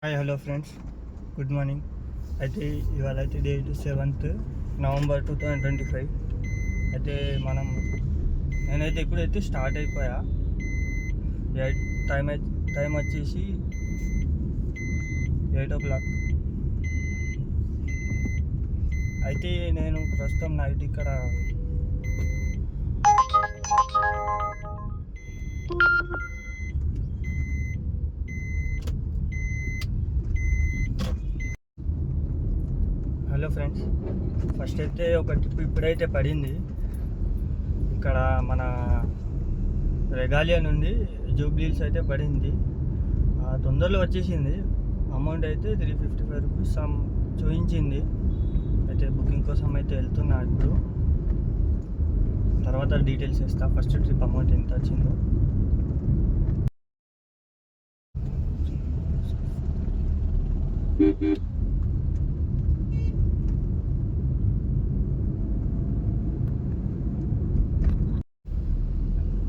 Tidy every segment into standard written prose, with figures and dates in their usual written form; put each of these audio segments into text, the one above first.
Hi hello friends, good morning. అయితే ఇవాళ అయితే డేట్ 7th November 2025. అయితే నేనైతే ఇప్పుడైతే స్టార్ట్ అయిపోయా. టైం వచ్చేసి 8 o'clock. అయితే నేను ప్రస్తుతం నైట్ ఇక్కడ హలో ఫ్రెండ్స్, ఫస్ట్ అయితే ఒక ట్రిప్ ఇప్పుడైతే పడింది. ఇక్కడ మన రెగాలియా నుండి జూబ్లీహిల్స్ అయితే పడింది. తొందరలో వచ్చేసింది. అమౌంట్ అయితే 355 రూపీస్ చూపించింది. అయితే బుకింగ్ కోసం అయితే వెళ్తున్నా. ఇప్పుడు తర్వాత డీటెయిల్స్ ఇస్తా. ఫస్ట్ ట్రిప్ అమౌంట్ ఎంత వచ్చిందో.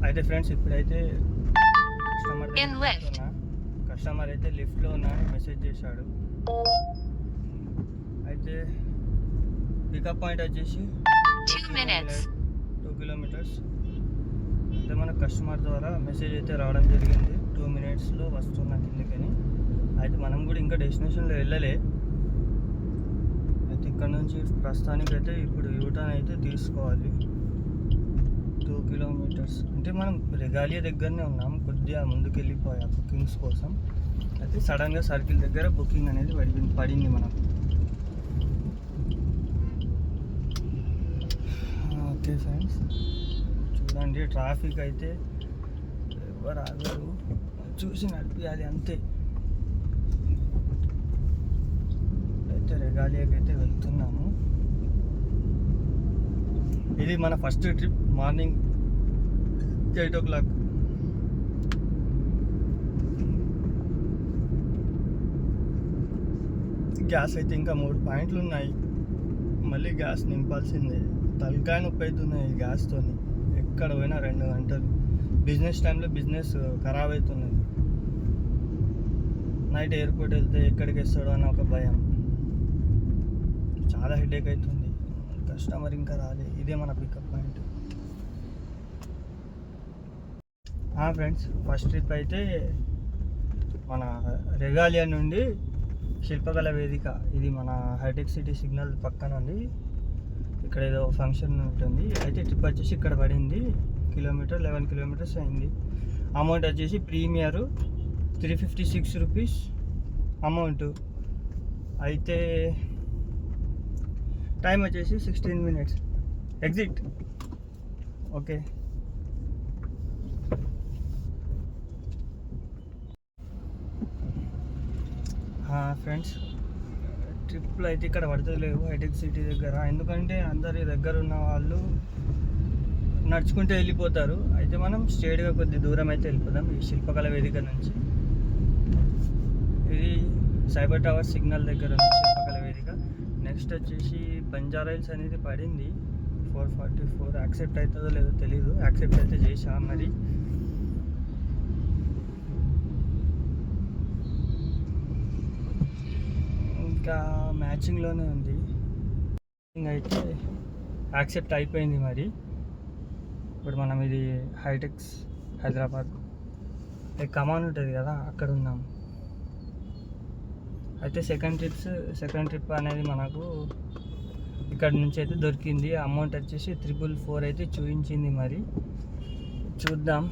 అయితే ఫ్రెండ్స్, ఇప్పుడైతే కస్టమర్ అయితే లిఫ్ట్లో ఉన్నా మెసేజ్ చేశాడు. అయితే పికప్ పాయింట్ వచ్చేసి 2 kilometers. అయితే మన కస్టమర్ ద్వారా మెసేజ్ అయితే రావడం జరిగింది. 2 minutesలో వస్తున్నా కిందకని. అయితే మనం కూడా ఇంకా డెస్టినేషన్లో వెళ్ళలే. అయితే ఇక్కడ నుంచి ప్రస్తుతానికి అయితే ఇప్పుడు యూటర్న్ అయితే తీసుకోవాలి. 2 kilometers అంటే మనం రెగాలియా దగ్గరనే ఉన్నాం. కొద్దిగా ముందుకు వెళ్ళిపోయా బుకింగ్స్ కోసం. అయితే సడన్గా సర్కిల్ దగ్గర బుకింగ్ అనేది పడింది మనకు. ఓకే ఫ్రెండ్స్, చూడండి ట్రాఫిక్ అయితే ఎవరు ఆగరు, చూసి నడిపియాలి అంతే. అయితే రెగాలియాకి అయితే వెళ్తున్నాము. ఇది మన first trip. Morning 8 o'clock. Gas అయితే ఇంకా 3 పాయింట్లు ఉన్నాయి. మళ్ళీ గ్యాస్ నింపాల్సిందే. తలకాయ నొప్పి అవుతున్నాయి గ్యాస్తో. ఎక్కడ పోయినా 2 గంటలు. బిజినెస్ టైంలో బిజినెస్ ఖరాబ్ అవుతున్నది. నైట్ ఎయిర్పోర్ట్ వెళ్తే ఎక్కడికి వేస్తాడో అని ఒక భయం. చాలా హెడేక్ అవుతుంది. కస్టమర్ ఇంకా రాలే. ఇదే మన pickup point. Friends, first trip అయితే మన రెగాలియా నుండి శిల్పకళ వేదిక. ఇది మన హైటెక్ సిటీ సిగ్నల్ పక్కన ఉంది. ఇక్కడ ఏదో ఫంక్షన్ ఉంటుంది. అయితే ట్రిప్ వచ్చేసి ఇక్కడ పడింది. 11 kilometers అయింది. అమౌంట్ వచ్చేసి ప్రీమియర్ 356 రూపీస్ అమౌంట్. అయితే టైం వచ్చేసి 16 minutes. ఎగ్జిట్. ఓకే ఫ్రెండ్స్, ట్రిప్లు అయితే ఇక్కడ పడతలేవు హైటెక్ సిటీ దగ్గర. ఎందుకంటే అందరి దగ్గర ఉన్న వాళ్ళు నడుచుకుంటూ వెళ్ళిపోతారు. అయితే మనం స్ట్రేట్గా కొద్ది దూరం అయితే వెళ్ళిపోదాం ఈ శిల్పకళ వేదిక నుంచి. ఇది సైబర్ టవర్ సిగ్నల్ దగ్గర ఉంది శిల్పకళ వేదిక. నెక్స్ట్ వచ్చేసి బంజారాహిల్స్ అనేది పడింది 444. యాక్సెప్ట్ అవుతుందో లేదో తెలీదు. యాక్సెప్ట్ అయితే చేసా. మరి ఇంకా మ్యాచింగ్లోనే ఉంది. అయితే యాక్సెప్ట్ అయిపోయింది. మరి ఇప్పుడు మనం ఇది హైటెక్స్ హైదరాబాద్ కమాన్ ఉంటుంది కదా, అక్కడ ఉన్నాం. అయితే సెకండ్ ట్రిప్ అనేది మనకు ఇక్కడ నుంచి అయితే దొరికింది. అమౌంట్ వచ్చేసి 444 అయితే చూపించింది. మరి చూద్దాం.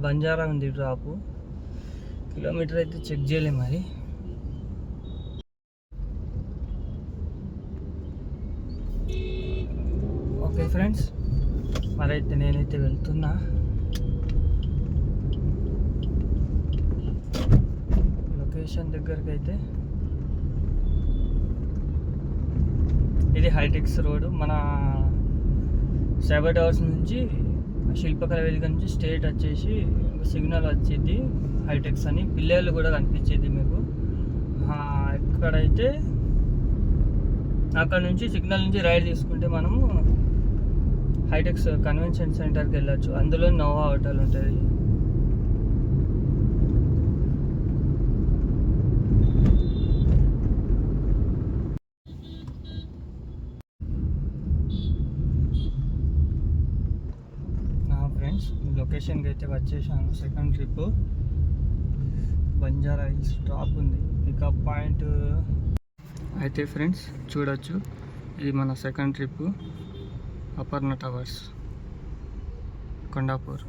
బంజారా ఉంది డ్రాపు. కిలోమీటర్ అయితే చెక్ చేయలేం. మరి ఓకే ఫ్రెండ్స్, మరైతే నేనైతే వెళ్తున్నా. లొకేషన్ దగ్గరికి అయితే ఇది హైటెక్స్ రోడ్. మన సైబర్ టవర్స్ నుంచి శిల్పకళ వేదిక నుంచి స్ట్రేట్ వచ్చేసి సిగ్నల్ వచ్చేది హైటెక్స్ అని. పిల్లలు కూడా కనిపించేది మీకు. ఎక్కడైతే అక్కడ నుంచి సిగ్నల్ నుంచి రైడ్ తీసుకుంటే మనము హైటెక్స్ కన్వెన్షన్ సెంటర్కి వెళ్ళచ్చు. అందులో నోవా హోటల్ ఉంటుంది. లొకేషన్కి అయితే వచ్చేసాను. Second trip Banjara hills drop ఉంది, పికప్ పాయింట్. అయితే ఫ్రెండ్స్ చూడొచ్చు, ఇది మన second trip Aparna towers Kondapur.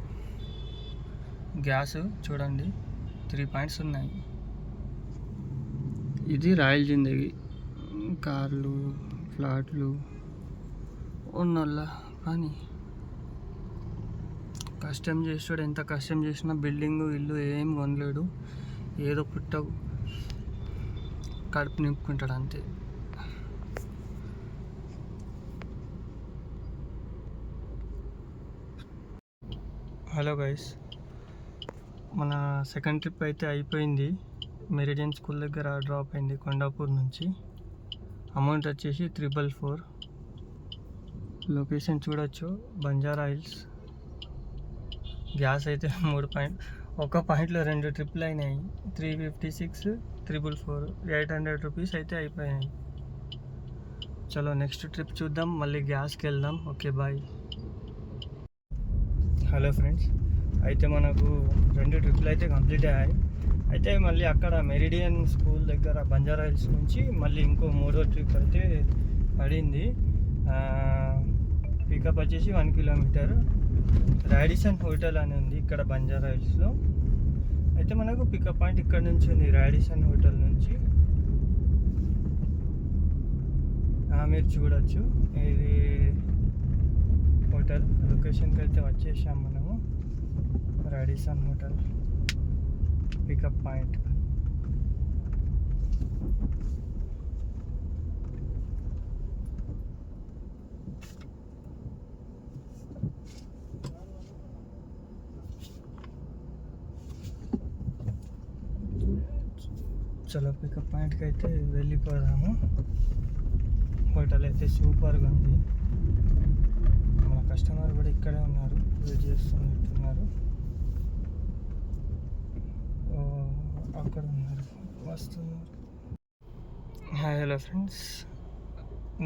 Gas చూడండి 3 పాయింట్స్ ఉన్నాయి. ఇది రాయల్ జిందగీ, కార్లు ఫ్లాట్లు ఉన్నోళ్ళ కానీ కష్టం చేసాడు. ఎంత కష్టం చేసినా బిల్డింగ్ ఇల్లు ఏం కొనలేడు, ఏదో పుట్ట కడుపు నింపుకుంటాడు అంతే. హలో గైస్, మన సెకండ్ ట్రిప్ అయితే అయిపోయింది. మెరిడియన్ స్కూల్ దగ్గర డ్రాప్ అయింది కొండాపూర్ నుంచి. అమౌంట్ వచ్చేసి 444. లొకేషన్ చూడొచ్చు బంజారా హిల్స్. గ్యాస్ అయితే 3 పాయింట్, ఒక పాయింట్లో 2 ట్రిప్లు అయినాయి. 356, 444, 800 రూపీస్ అయితే అయిపోయాయి. చలో నెక్స్ట్ ట్రిప్ చూద్దాం, మళ్ళీ గ్యాస్కి వెళ్దాం. Okay bye. హలో ఫ్రెండ్స్, అయితే మనకు 2 ట్రిప్లు అయితే కంప్లీట్ అయ్యాయి. అయితే మళ్ళీ అక్కడ మెరిడియన్ స్కూల్ దగ్గర బంజారా హిల్స్ నుంచి మళ్ళీ ఇంకో 3వ ట్రిప్ అయితే పడింది. పికప్ వచ్చేసి 1 కిలోమీటర్. రాడిసన్ హోటల్ అని ఉంది ఇక్కడ బంజారా హిల్స్లో. అయితే మనకు పికప్ పాయింట్ ఇక్కడ నుంచి ఉంది, రాడిసన్ హోటల్ నుంచి. మీరు చూడొచ్చు, ఇది హోటల్. లొకేషన్కి అయితే వచ్చేసాం మనము. Radisson hotel pickup point. చలో పికప్ పాయింట్కి అయితే వెళ్ళిపోదాము. హోటల్ అయితే సూపర్గా ఉంది. మన కస్టమర్ కూడా ఇక్కడే ఉన్నారు, వెయిట్ చేస్తున్నట్టున్నారు. అక్కడ ఉన్నారు, వస్తున్నారు. హలో ఫ్రెండ్స్,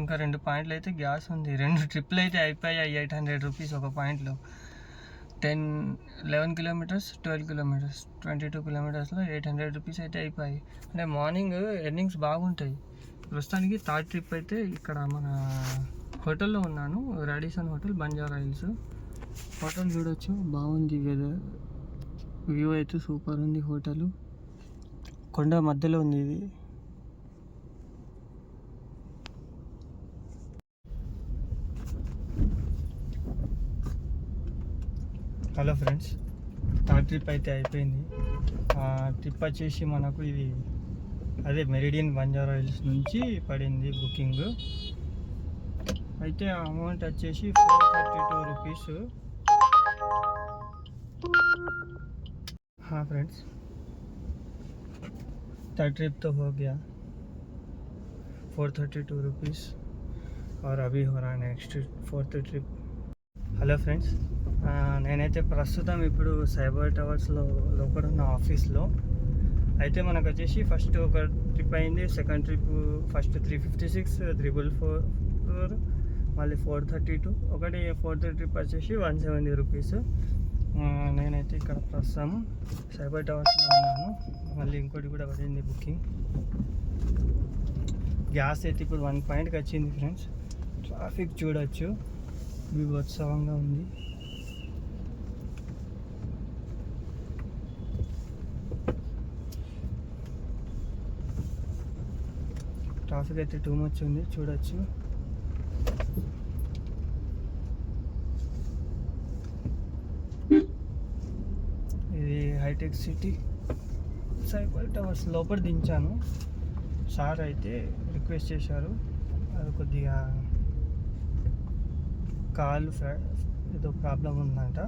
ఇంకా 2 పాయింట్లు అయితే గ్యాస్ ఉంది. 2 ట్రిప్లు అయితే అయిపోయాయి. 800 రూపీస్ ఒక పాయింట్లో. 11 కిలోమీటర్స్, 12 కిలోమీటర్స్, 22 కిలోమీటర్స్లో 800 రూపీస్ అయితే అయిపోయాయి. అంటే మార్నింగ్ ఎర్నింగ్స్ బాగుంటాయి. ప్రస్తుతానికి థర్డ్ ట్రిప్ అయితే ఇక్కడ మన హోటల్లో ఉన్నాను, Radisson hotel Banjara hills. Hotel చూడొచ్చు, బాగుంది. వెదర్ వ్యూ అయితే సూపర్ ఉంది. హోటల్ కొండ మధ్యలో ఉంది ఇది. హలో ఫ్రెండ్స్, థర్డ్ ట్రిప్ అయితే అయిపోయింది. ట్రిప్ వచ్చేసి మనకు ఇది అదే మెరిడియన్ బంజారా హిల్స్ నుంచి పడింది బుకింగ్. అయితే అమౌంట్ వచ్చేసి 432 రూపీస్. हाँ फ्रेंड्स, थर्ड ट्रिप तो हो गया, 432 रुपीस. और अभी हो रहा है next 4th trip. Hello friends, నేనైతే ప్రస్తుతం ఇప్పుడు సైబర్ టవర్స్లో లోపల ఉన్న ఆఫీస్లో. అయితే మనకు వచ్చేసి ఫస్ట్ ఒక ట్రిప్ అయింది. సెకండ్ ట్రిప్ ఫస్ట్ 356, 444, మళ్ళీ 432. ఒకటి 4th ట్రిప్ వచ్చేసి 170 రూపీస్. నేనైతే ఇక్కడ ప్రస్తుతం సైబర్ టవర్స్లో ఉన్నాను. మళ్ళీ ఇంకోటి కూడా పడింది బుకింగ్. గ్యాస్ అయితే ఇప్పుడు 1 పాయింట్కి వచ్చింది ఫ్రెండ్స్. ట్రాఫిక్ చూడొచ్చు, బీభత్సవంగా ఉంది. ట్రాఫిక్ అయితే టూ మచ్ ఉంది, చూడొచ్చు. ఇది హైటెక్ సిటీ సైబర్ టవర్స్ లోపల దించాను. సార్ అయితే రిక్వెస్ట్ చేశారు, అది కొద్దిగా కాల్ ఏదో ప్రాబ్లం ఉందంట.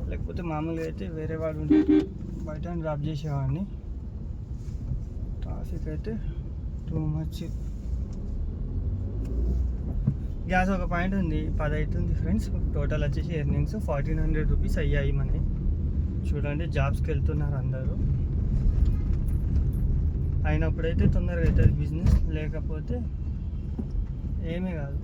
లేకపోతే మామూలుగా అయితే వేరే వాడు ఉంటే బయట డ్రాప్ చేసేవాడిని. ట్రాఫిక్ అయితే టూ మచ్. గ్యాస్ ఒక పాయింట్ ఉంది, 10 అవుతుంది ఫ్రెండ్స్. టోటల్ వచ్చేసి ఎర్నింగ్స్ 1400 రూపీస్ అయ్యాయి మనకి. చూడండి, జాబ్స్కి వెళ్తున్నారు అందరూ. అయినప్పుడైతే తొందరగా అవుతుంది బిజినెస్, లేకపోతే ఏమీ కాదు.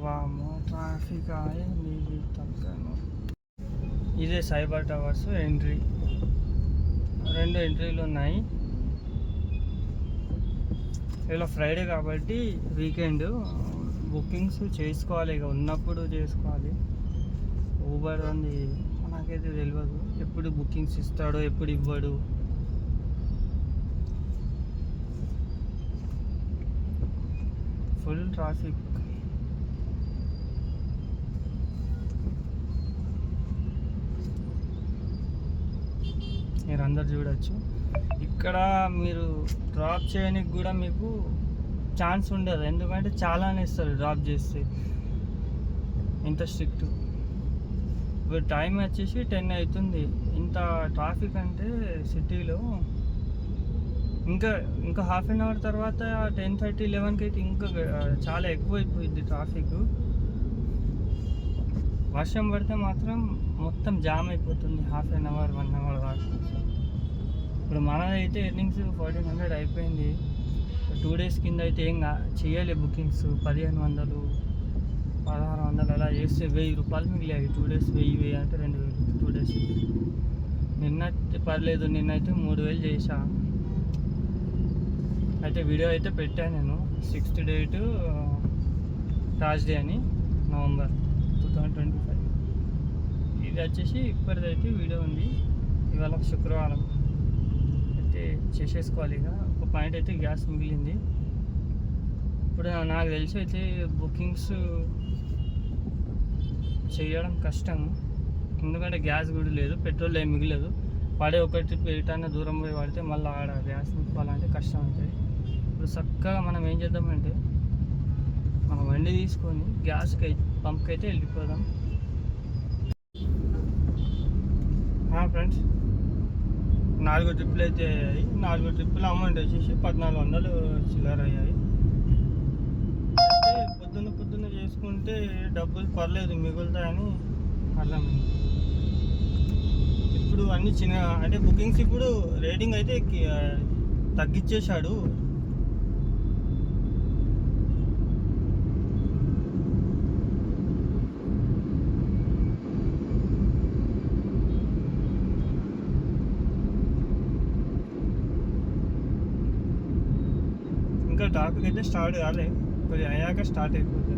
వామో ట్రాఫిక్ అయింది తగ్గను. ఇదే సైబర్ టవర్స్ ఎంట్రీ, 2 ఎంట్రీలు ఉన్నాయి. ఇలా ఫ్రైడే కాబట్టి వీకెండ్ బుకింగ్స్ చేసుకోవాలి, ఇక ఉన్నప్పుడు చేసుకోవాలి. ఊబర్ ఉంది నాకైతే తెలియదు ఎప్పుడు బుకింగ్స్ ఇస్తాడో ఎప్పుడు ఇవ్వడు. Full traffic. మీరు అందరు చూడొచ్చు. ఇక్కడ మీరు డ్రాప్ చేయడానికి కూడా మీకు ఛాన్స్ ఉండదు, ఎందుకంటే చాలానే ఇస్తారు డ్రాప్ చేస్తే. ఇంత స్ట్రిక్ట్. ఇప్పుడు టైం వచ్చేసి 10 అవుతుంది. ఇంత ట్రాఫిక్ అంటే సిటీలో ఇంకా హాఫ్ అన్ అవర్ తర్వాత 10:30, 11కి అయితే ఇంకా చాలా ఎక్కువైపోయింది ట్రాఫిక్. వర్షం పడితే మాత్రం మొత్తం జామ్ అయిపోతుంది హాఫ్ అన్ అవర్ 1 అవర్ దాకా. ఇప్పుడు మనదైతే ఎర్నింగ్స్ 1400 అయిపోయింది. 2 days కింద అయితే ఏం చేయలే బుకింగ్స్. 1500, 1600 అలా చేస్తే 1000 రూపాయలు మిగిలాయి. 2 days 1000 అంటే 2000 2 days. నిన్న పర్లేదు, నిన్నైతే 3000 చేసా. అయితే వీడియో అయితే పెట్టాను నేను. 6th date థర్స్డే అని, నవంబర్ 2025. ఇది వచ్చేసి ఇప్పటిదైతే వీడియో ఉంది. ఇవాళ శుక్రవారం అయితే చేసేసుకోవాలి. ఇక ఒక పాయింట్ అయితే గ్యాస్ మిగిలింది. ఇప్పుడు నాకు తెలిసి అయితే బుకింగ్స్ చేయడం కష్టం, ఎందుకంటే గ్యాస్ కూడా లేదు, పెట్రోల్ ఏం మిగలేదు. పడే ఒక ట్రిప్ ఎటైనా దూరం పోయి పడితే మళ్ళీ ఆడ గ్యాస్ నింపాలంటే కష్టం అవుతుంది. ఇప్పుడు చక్కగా మనం ఏం చేద్దామంటే మనం బండి తీసుకొని గ్యాస్కి పంప్కి అయితే వెళ్ళిపోదాం. ఫ్రెండ్స్ 4 ట్రిప్పులు అయితే అయ్యాయి. 4 ట్రిప్పుల అమౌంట్ వచ్చేసి 1400 చిల్లర అయ్యాయి. అయితే పొద్దున్న చేసుకుంటే డబ్బులు పర్లేదు మిగులుతాయని అర్థమైంది. ఇప్పుడు అన్ని చిన్న అంటే బుకింగ్స్ ఇప్పుడు రేటింగ్ అయితే తగ్గించేశాడు. ఇంకా ట్రాఫిక్ అయితే స్టార్ట్ కాలే, కొద్దిగా అయ్యాక స్టార్ట్ అయిపోతుంది.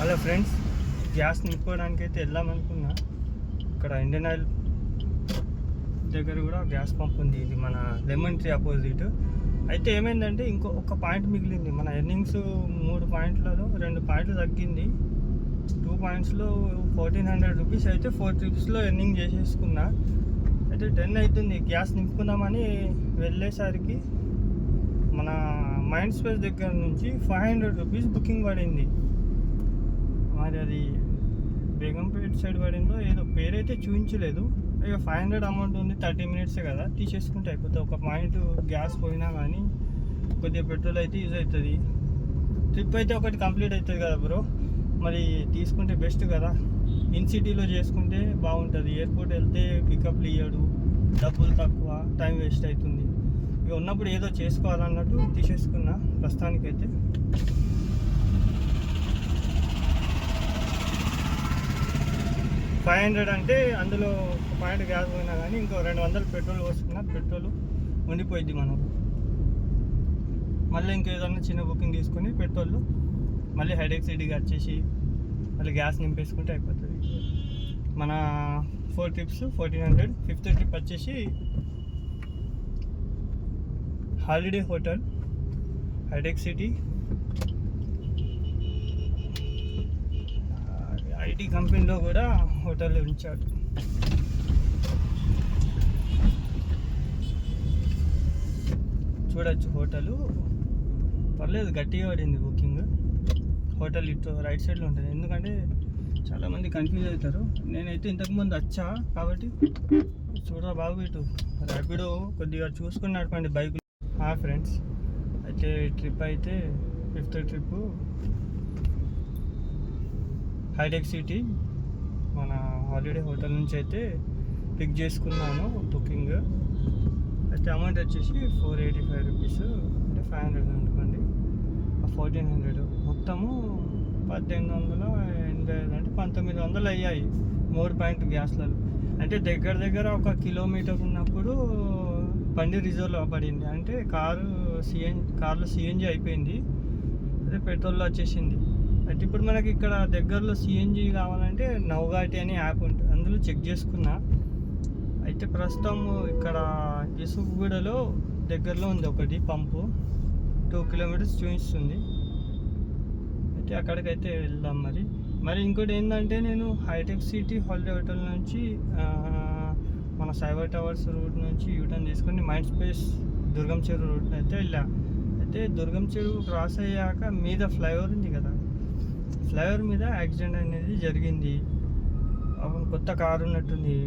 హలో ఫ్రెండ్స్, గ్యాస్ నింపుకోవడానికి అయితే వెళ్దామనుకున్నా. ఇక్కడ ఇండియన్ ఆయిల్ దగ్గర కూడా గ్యాస్ పంప్ ఉంది. ఇది మన లెమన్ ట్రీ అపోజిట్. అయితే ఏమైందంటే ఒక పాయింట్ మిగిలింది. మన ఎర్నింగ్స్ 3 పాయింట్లలో 2 పాయింట్లు తగ్గింది. 2 పాయింట్స్లో 1400 రూపీస్ అయితే 4 ట్రిప్స్లో ఎర్నింగ్ చేసేసుకున్నా. అయితే 10 అవుతుంది. గ్యాస్ నింపుకుందామని వెళ్ళేసరికి మన మైండ్ స్పేస్ దగ్గర నుంచి 500 రూపీస్ బుకింగ్ పడింది. మరి అది బేగంపేట సైడ్ పడిందో ఏదో పేరైతే చూపించలేదు. ఇక 500 అమౌంట్ ఉంది, 30 minutes కదా, తీసేసుకుంటే అయిపోతుంది. ఒక పాయింట్ గ్యాస్ పోయినా కానీ కొద్దిగా పెట్రోల్ అయితే యూజ్ అవుతుంది. ట్రిప్ అయితే ఒకటి కంప్లీట్ అవుతుంది కదా బ్రో, మరి తీసుకుంటే బెస్ట్ కదా. ఇన్ సిటీలో చేసుకుంటే బాగుంటుంది. ఎయిర్పోర్ట్ వెళ్తే పికప్లు ఇవ్వడు, డబ్బులు తక్కువ, టైం వేస్ట్ అవుతుంది. ఇక ఉన్నప్పుడు ఏదో చేసుకోవాలన్నట్టు తీసేసుకున్నా ప్రస్తుతానికైతే. $500 అంటే అందులో ఒక పాయింట్ గ్యాస్ పోయినా కానీ ఇంకో 200 పెట్రోల్ పోసుకున్నా పెట్రోల్ ఉండిపోయింది మనకు. మళ్ళీ ఇంకేదన్నా చిన్న బుకింగ్ తీసుకొని పెట్రోల్ మళ్ళీ హైడెక్ సిటీకి వచ్చేసి మళ్ళీ గ్యాస్ నింపేసుకుంటే అయిపోతుంది. మన 4 ట్రిప్స్ 1400. 5th ట్రిప్ వచ్చేసి హాలిడే హోటల్ హైడెక్ సిటీ. ఐటీ కంపెనీలో కూడా హోటల్ ఉంచాడు. చూడొచ్చు. హోటలు పర్లేదు, గట్టిగా పడింది బుకింగ్. హోటల్ ఇటు రైట్ సైడ్లో ఉంటుంది. ఎందుకంటే చాలామంది కన్ఫ్యూజ్ అవుతారు. నేనైతే ఇంతకుముందు వచ్చా కాబట్టి చూడరా బాబు, ఇటు ర్యాపిడో కొద్దిగా చూసుకుని నడపండి బైక్. ఫ్రెండ్స్, అయితే ట్రిప్ అయితే 5th ట్రిప్ హైటెక్ సిటీ మన హాలిడే హోటల్ నుంచి అయితే పిక్ చేసుకున్నాను బుకింగ్. అయితే అమౌంట్ వచ్చేసి 485 రూపీస్, అంటే 500 అనుకోండి, 1400 మొత్తము 1885 అంటే 1900 అయ్యాయి 3 పాయింట్ గ్యాస్లలో. అంటే దగ్గర దగ్గర 1 కిలోమీటర్ ఉన్నప్పుడు బండి రిజర్వ్లో పడింది. అంటే కార్లో సిఎన్జి అయిపోయింది, అదే పెట్రోల్లో వచ్చేసింది. అయితే ఇప్పుడు మనకి ఇక్కడ దగ్గరలో సిఎన్జి కావాలంటే నౌగాటి అనే యాప్ ఉంటుంది, అందులో చెక్ చేసుకున్నా. అయితే ప్రస్తుతం ఇక్కడ యూసుఫ్గూడలో దగ్గరలో ఉంది ఒకటి పంపు, 2 కిలోమీటర్స్ చూపిస్తుంది. అయితే అక్కడికైతే వెళ్దాం. మరి ఇంకోటి ఏంటంటే, నేను హైటెక్ సిటీ హాలిడే హోటల్ నుంచి మన సైబర్ టవర్స్ రూట్ నుంచి యూటర్న్ తీసుకొని మైండ్ స్పేస్ దుర్గం చెరువు రూట్ అయితే వెళ్ళా. అయితే దుర్గం చెరువు క్రాస్ అయ్యాక మీద ఫ్లైఓవర్ ఉంది కదా, ఫ్లైఓవర్ మీద యాక్సిడెంట్ అనేది జరిగింది. అప్పుడు కొత్త కారు ఉన్నట్టుంది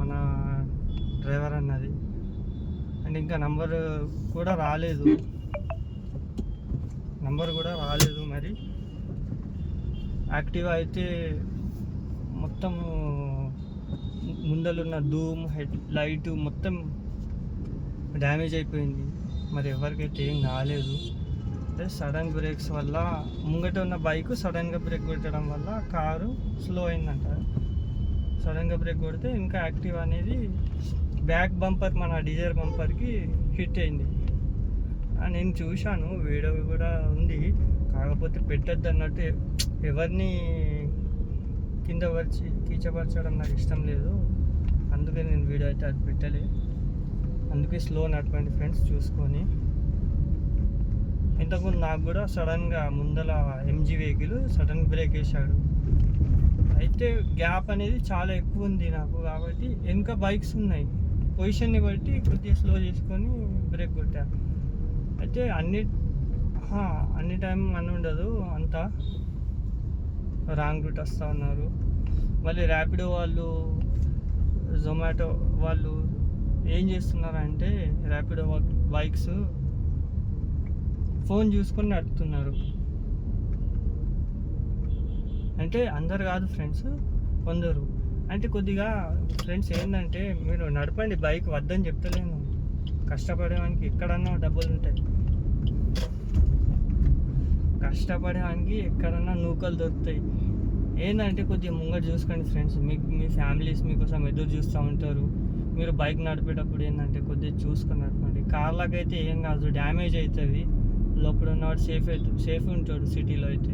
మన డ్రైవర్ అన్నది. అండ్ ఇంకా నంబర్ కూడా రాలేదు. మరి యాక్టివా అయితే మొత్తం ముందలున్న ధూమ్ హెడ్ లైట్ మొత్తం డ్యామేజ్ అయిపోయింది. మరి ఎవరికైతే ఏం కాలేదు. సడన్ బ్రేక్స్ వల్ల ముంగట ఉన్న బైక్ సడన్గా బ్రేక్ కొట్టడం వల్ల కారు స్లో అయిందంట. సడన్గా బ్రేక్ కొడితే ఇంకా యాక్టివ్ అనేది బ్యాక్ బంపర్, మన డిజైర్ బంపర్కి హిట్ అయింది. నేను చూశాను, వీడియో కూడా ఉంది. కాకపోతే పెట్టద్దు అన్నట్టు, ఎవరిని కింద కీచపరచడం నాకు ఇష్టం లేదు. అందుకే నేను వీడియో అయితే అది పెట్టలే. అందుకే స్లో నడపండి ఫ్రెండ్స్ చూసుకొని. ఇంతకుముందు నాకు కూడా సడన్గా ముందల ఎంజీ వెహికల్ సడన్ బ్రేక్ వేసాడు. అయితే గ్యాప్ అనేది చాలా ఎక్కువ ఉంది నాకు, కాబట్టి వెనక బైక్స్ ఉన్నాయి, పొజిషన్ని బట్టి కొద్దిగా స్లో చేసుకొని బ్రేక్ కొట్టా. అయితే అన్ని టైం అని ఉండదు, అంతా రాంగ్ రూట్ వస్తూ ఉన్నారు. మళ్ళీ ర్యాపిడో వాళ్ళు, జొమాటో వాళ్ళు ఏం చేస్తున్నారంటే, ర్యాపిడో బైక్స్ ఫోన్ చూసుకొని నడుపుతున్నారు. అంటే అందరు కాదు ఫ్రెండ్స్, కొందరు. అంటే కొద్దిగా ఫ్రెండ్స్ ఏంటంటే, మీరు నడపండి బైక్, వద్దని చెప్తలేను. కష్టపడేవానికి ఎక్కడన్నా డబ్బులు ఉంటాయి, కష్టపడేవానికి ఎక్కడన్నా నూకలు దొరుకుతాయి. ఏంటంటే కొద్దిగా ముంగట చూసుకోండి ఫ్రెండ్స్. మీ ఫ్యామిలీస్ మీకోసం ఎదురు చూస్తూ ఉంటారు. మీరు బైక్ నడిపేటప్పుడు ఏంటంటే కొద్దిగా చూసుకొని నడపండి. కార్లకు అయితే ఏం కాదు, డ్యామేజ్ అవుతుంది, లోపల ఉన్నవాడు సేఫ్ ఉంటాడు సిటీలో అయితే.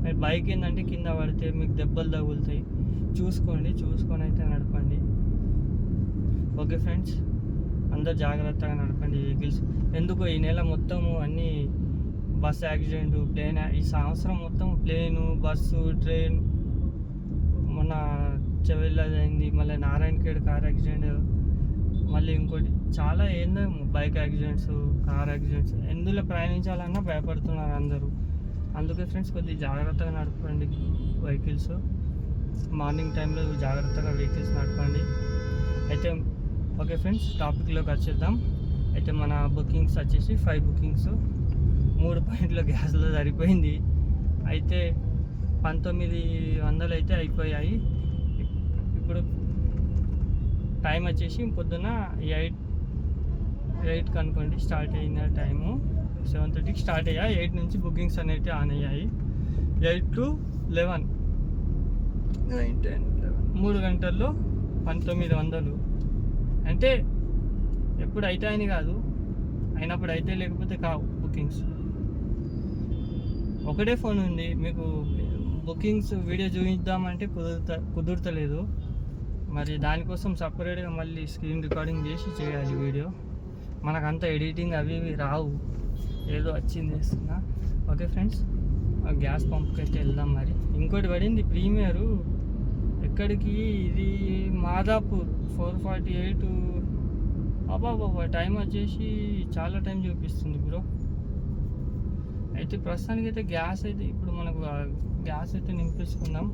మరి బైక్ ఏంటంటే కింద పడితే మీకు దెబ్బలు తగులుతాయి. చూసుకొని అయితే నడపండి. ఓకే ఫ్రెండ్స్, అందరు జాగ్రత్తగా నడపండి వెహికల్స్. ఎందుకో ఈ నెల మొత్తము అన్నీ బస్ యాక్సిడెంట్, ప్లేన్, ఈ సంవత్సరం మొత్తం ప్లేను, బస్సు, ట్రైన్, మొన్న చెవెళ్ళది అయింది, మళ్ళీ నారాయణఖేడ్ కార్ యాక్సిడెంట్, మళ్ళీ ఇంకోటి చాలా ఏందో బైక్ యాక్సిడెంట్స్, కార్ యాక్సిడెంట్స్. ఎందులో ప్రయాణించాలన్నా భయపడుతున్నారు అందరూ. అందుకే ఫ్రెండ్స్ కొద్దిగా జాగ్రత్తగా నడపండి వెహికల్స్. మార్నింగ్ టైంలో జాగ్రత్తగా వెహికల్స్ నడపండి. అయితే ఓకే ఫ్రెండ్స్, టాపిక్లోకి వచ్చేద్దాం. అయితే మన బుకింగ్స్ వచ్చేసి 5 బుకింగ్స్, 3 పాయింట్ల గ్యాస్లో సరిపోయింది. అయితే 1900 అయితే అయిపోయాయి. ఇప్పుడు టైం వచ్చేసి పొద్దున 8 అనుకోండి స్టార్ట్ అయిన టైము. 7:30కి స్టార్ట్ అయ్యాయి. 8 నుంచి బుకింగ్స్ అనేవి ఆన్ అయ్యాయి. 8 to 11, 9, 10, 11, 3 గంటల్లో 1900. అంటే ఎప్పుడు అయితే అని కాదు, అయినప్పుడు అయితే, లేకపోతే కావు బుకింగ్స్. ఒకటే ఫోన్ ఉంది, మీకు బుకింగ్స్ వీడియో చూపిద్దామంటే కుదురుతలేదు. మరి దానికోసం సపరేట్గా మళ్ళీ స్క్రీన్ రికార్డింగ్ చేసి చేయాలి వీడియో. మనకంతా ఎడిటింగ్ అవి ఇవి రావు, ఏదో వచ్చింది చేస్తున్నా. ఓకే ఫ్రెండ్స్, గ్యాస్ పంప్కి అయితే వెళ్దాం. మరి ఇంకోటి పడింది ప్రీమియరు, ఎక్కడికి, ఇది మాదాపూర్ 448 బాబా టైం వచ్చేసి చాలా టైం చూపిస్తుంది బ్రో. అయితే ప్రస్తుతానికి అయితే గ్యాస్ అయితే ఇప్పుడు మనకు గ్యాస్ అయితే నింపేసుకుందాం.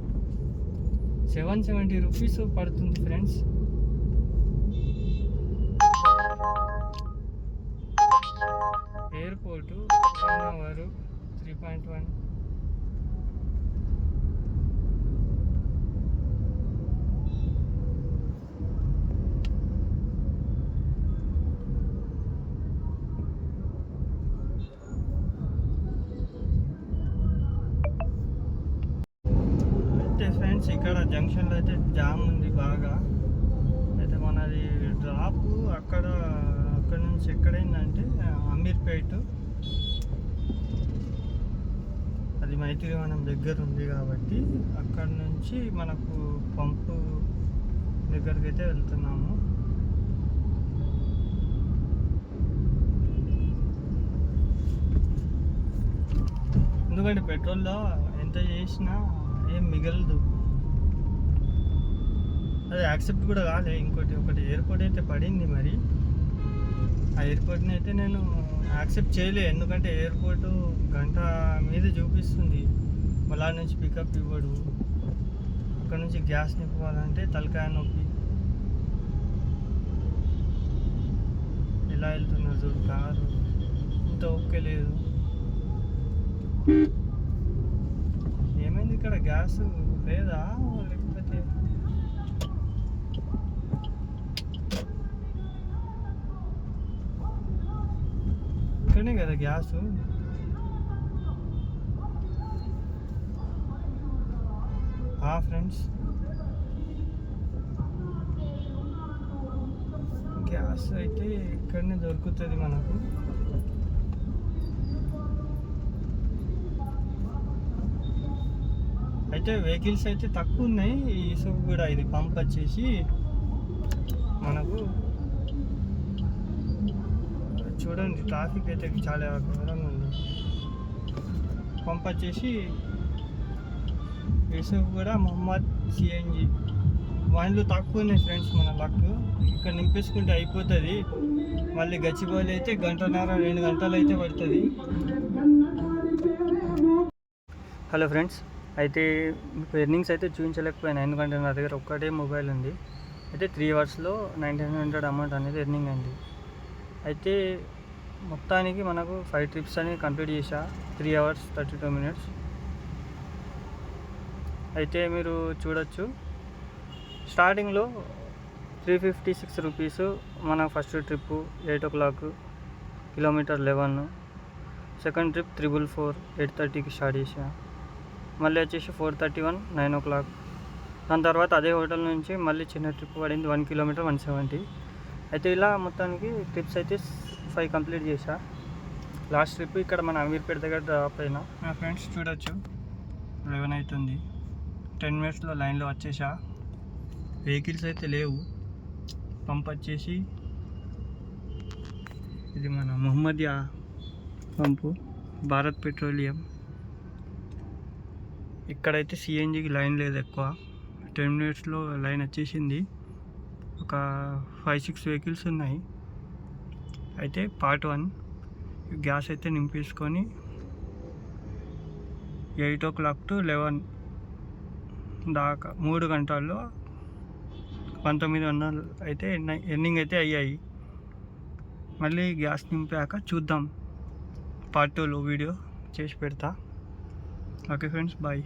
770 రూపీస్ పడుతుంది ఫ్రెండ్స్. Airport 1 hour 3.1. అయితే ఫ్రెండ్స్ ఇక్కడ జంక్షన్లో అయితే జామ్ ఉంది బాగా. అయితే మనది డ్రాప్ అక్కడ నుంచి ఎక్కడైందంటే అమీర్పేట్, అది మైత్రివనం దగ్గర ఉంది కాబట్టి అక్కడ నుంచి మనకు పంపు దగ్గరికి అయితే వెళ్తున్నాము. ఎందుకంటే పెట్రోల్లో ఎంత చేసినా ఏం మిగలదు, అది యాక్సెప్ట్ కూడా కాలే. ఒకటి ఎయిర్పోర్ట్ అయితే పడింది, మరి ఆ ఎయిర్పోర్ట్ని అయితే నేను యాక్సెప్ట్ చేయలే. ఎందుకంటే ఎయిర్పోర్టు గంట మీద చూపిస్తుంది, మళ్ళా నుంచి పికప్ ఇవ్వడు. అక్కడ నుంచి గ్యాస్ నింపుకోవాలంటే తలకాయ నొప్పి. ఎలా వెళ్తున్నారు చూడు కారు, ఇంత ఓకే లేదు. ఏమైంది ఇక్కడ, గ్యాస్ లేదా లేకపోతే ఇక్కడనే కదా గ్యాస్. ఫ్రెండ్స్ గ్యాస్ అయితే ఇక్కడనే దొరుకుతుంది మనకు. అయితే వెహికల్స్ అయితే తక్కువ ఉన్నాయి. ఇసుక కూడా ఇది పంప్ వచ్చేసి మనకు చూడండి, ట్రాఫిక్ అయితే చాలా ఘోరంగా ఉంది. పంప్ వచ్చేసి ఇసుక కూడా మొహమ్మద్ సిఎన్జి. వాళ్ళు తక్కువ ఉన్నాయి ఫ్రెండ్స్. మన లక్ ఇక్కడ నింపేసుకుంటే అయిపోతుంది. మళ్ళీ గచ్చిబౌలి అయితే 1.5-2 గంటలు అయితే పడుతుంది. హలో ఫ్రెండ్స్, అయితే ఎర్నింగ్స్ అయితే చూపించలేకపోయాను ఎందుకంటే నా దగ్గర ఒక్కటే మొబైల్ ఉంది. అయితే 3 అవర్స్లో 1900 అమౌంట్ అనేది ఎర్నింగ్ అయింది. అయితే మొత్తానికి మనకు 5 ట్రిప్స్ అని కంప్లీట్ చేసా, 3 అవర్స్ 32 మినిట్స్. అయితే మీరు చూడొచ్చు, స్టార్టింగ్లో 356 రూపీస్ మన first trip 8 o'clock, kilometre 11. Second trip 444 8:30కి స్టార్ట్ చేసా. మళ్ళీ వచ్చేసి 431 9 o'clock. దాని తర్వాత అదే హోటల్ నుంచి మళ్ళీ చిన్న ట్రిప్ పడింది 1 kilometer 170. అయితే ఇలా మొత్తానికి ట్రిప్స్ అయితే 5 కంప్లీట్ చేసా. లాస్ట్ ట్రిప్ ఇక్కడ మన అమీర్పేట దగ్గర డ్రాప్ అయినా. నా ఫ్రెండ్స్ చూడొచ్చు, 11 అవుతుంది. 10 minutesలో లైన్లో వచ్చేసా. వెహికల్స్ అయితే లేవు. పంప్ వచ్చేసి ఇది మన మొహమ్మదియా పంపు, భారత్ పెట్రోలియం. ఇక్కడైతే సిఎన్జికి లైన్ లేదు ఎక్కువ. 10 minutesలో లైన్ వచ్చేసింది. ఒక 5-6 వెహికల్స్ ఉన్నాయి. అయితే పార్ట్ 1 గ్యాస్ అయితే నింపేసుకొని 8 o'clock to 11 దాకా 3 గంటల్లో 1900 అయితే ఎర్నింగ్ అయితే అయ్యాయి. మళ్ళీ గ్యాస్ నింపాక చూద్దాం, పార్ట్ 2లో వీడియో చేసి పెడతా. Okay friends, bye.